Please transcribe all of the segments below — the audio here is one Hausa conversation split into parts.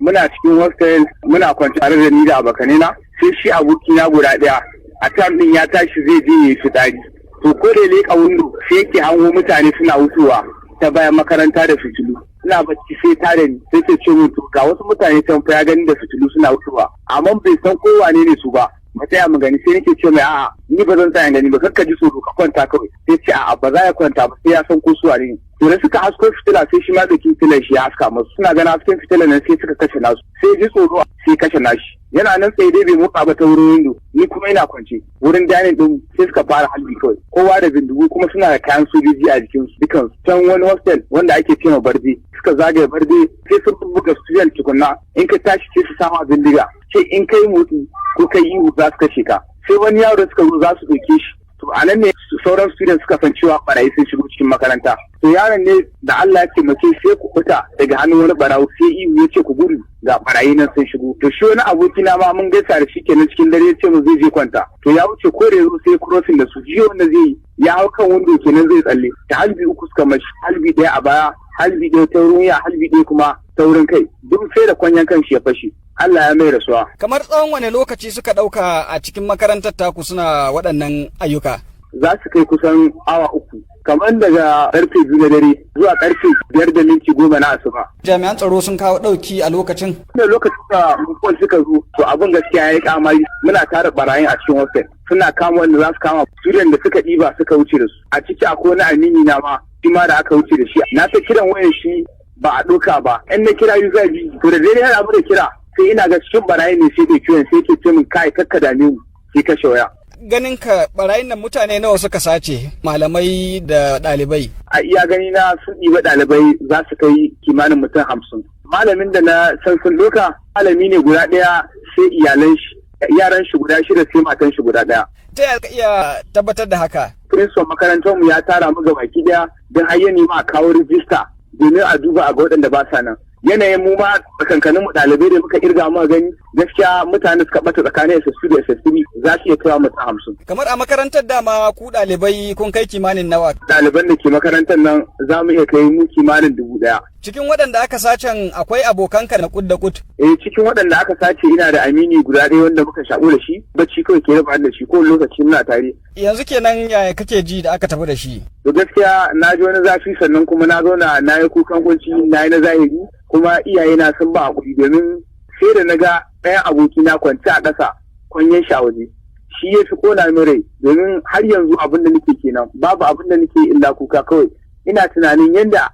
muna cikin hostel muna kwanciyar da ni da abokanina sai shi abokina guda ɗaya a tam ɗin ya tashi zai je ya yi fitsari. To ko da leƙa windo sai yake hango mutane suna wucewa ta bayan makaranta da fitilu. Ina bacci sai ta da ni sai ta ce min to ga wasu mutane can fa ya gani da fitilu suna wucewa amma bai san ko wane ne su ba. Matsaya mu gani sai nake ce mai a'a ni ba zan tsaya gani ba kakka ji tsoro ka kwanta kawai sai ce a'a ba za ya kwanta ba sai ya san ko su wane ne. To da suka hasko fitila sai shi ma da fitilar shi ya haska masu suna gana hasken fitilar nan sai suka kashe nasu sai ji tsoro sai kashe nashi. Yana nan tsaye dai bai motsa ba ta wurin windo ni kuma ina kwance wurin dining din sai suka fara halbi kawai kowa da bindigu kuma suna da kayan sojoji a jikinsu dukansu. Can wani hostel wanda ake ce ma barde suka zagaye barde sai sun buga student tukunna in ka tashi sai su sama bindiga ce in kai motsi ko kai ihu za su kashe ka sai wani yaro da suka zo za su ɗauke shi to a nan ne sauran student suka san cewa barayi sun shigo cikin makaranta to yaron ne da Allah ya taimake sai ku fita daga hannun wani barawo sai ihu ya ce ku gudu ga barayi nan sun shigo to shi wani abokina ma mun gaisa da shi kenan cikin dare ya ce mu zai je kwanta to ya wuce ko da yazo sai crossing da su jiyo wanda zai yi ya hau kan window kenan zai tsalle ta halbi uku suka mashi halbi ɗaya a baya halbi ɗaya ta wurin wuya halbi ɗaya kuma ta wurin kai duk sai da kwanyan kan shi ya fashe Allah ya mai rasuwa. Kamar tsawon wane lokaci suka ɗauka a cikin makarantar taku suna waɗannan ayyuka? Za su kai kusan awa uku. Kamar daga karfe 2 na dare zuwa karfe 5:10 na asuba. Jami'an tsaro sun kawo ɗauki a lokacin? Da lokacin da mutuwar suka zo, to abin gaskiya ya yi kamari muna tara barayin a cikin hostel. Suna kama wanda za su kama student da suka ɗiba suka wuce da su. A ciki akwai wani amini na ma, shi ma da aka wuce da shi. Na ta kiran wayan shi ba a ɗauka ba. ‘Yan na kira yi zai ji. To da dare har abu da kira. Sai ina ga cikin barayin ne sai ke kiwon sai ke ce min kai kakka dame mu sai kashe waya. Ganin ka barayin nan mutane nawa suka sace malamai da ɗalibai? A iya gani na sun ɗiba ɗalibai za su kai kimanin mutum 50. Malamin da na san sun doka malami ne guda ɗaya sai iyalan shi yaran shi guda 6 sai matan shi guda ɗaya. Ta yaya ka iya tabbatar da haka? Principal makarantar mu ya tara mu gabaki ɗaya don har ya nema a kawo rijista domin a duba a ga waɗanda ba sa nan. Yanayin mu ma tsakankanin mu ɗalibai da muka kirga mu gani gaskiya mutane suka bata tsakanin SSC da SSC za su iya kaiwa mutum 50. Kamar a makarantar dama ku ɗalibai kun kai kimanin nawa? Ɗaliban da ke makarantar nan za mu iya kai mu kimanin 1000. Cikin waɗanda aka sacen akwai abokanka na kud da kud? Cikin waɗanda aka sace ina da amini guda ɗaya wanda muka shaƙo da shi bacci kawai ke raba da shi ko lokaci muna tare. Yanzu kenan yaya kake ji da aka tafi da shi? To gaskiya na ji wani zafi sannan kuma na zauna na yi kukan kunci na yi na zahiri kuma iyayena sun ba hakuri domin sai da na ga ɗayan abokina kwance a ƙasa kwanyen shi a waje. Shi ya fi ƙona min rai domin har yanzu abin da nake kenan babu abin da nake illa kuka kawai ina tunanin yadda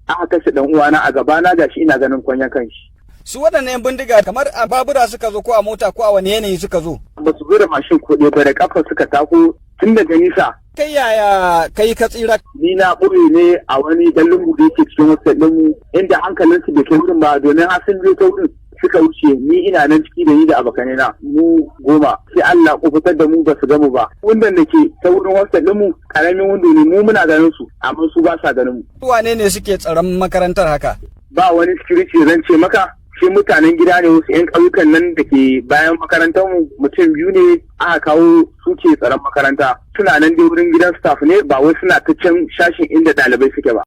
aka kashe ɗan uwana a gabana gashi ina ganin kwanyen kanshi. Su waɗannan 'yan bindiga kamar a babura suka zo ko a mota ko a wani yanayi suka zo? Ba su zo da mashin ko ɗaya ba da ƙafa suka tako tun daga nisa. Kai yaya kai ka tsira? Ni na ɓoye ne a wani ɗan lungu da yake cikin wasu ɗinmu inda hankalinsu da ke wurin ba domin har sun je ta wurin suka wuce ni ina nan ciki da ni da abokanai na mu 10 sai Allah ku fitar da mu ba su gamu ba. Wundan da ke ta wurin wasu ɗinmu ƙaramin wundo ne mu muna ganin su amma su ba sa ganin mu. Wane ne suke tsaron makarantar haka? Ba wani security zan ce maka. Shi mutanen gida ne wasu 'yan ƙauyukan nan da ke bayan makarantar mu mutum 2 ne aka kawo suke tsaron makaranta suna nan dai wurin gidan staff ne ba wai suna ta can shashin inda ɗalibai suke ba.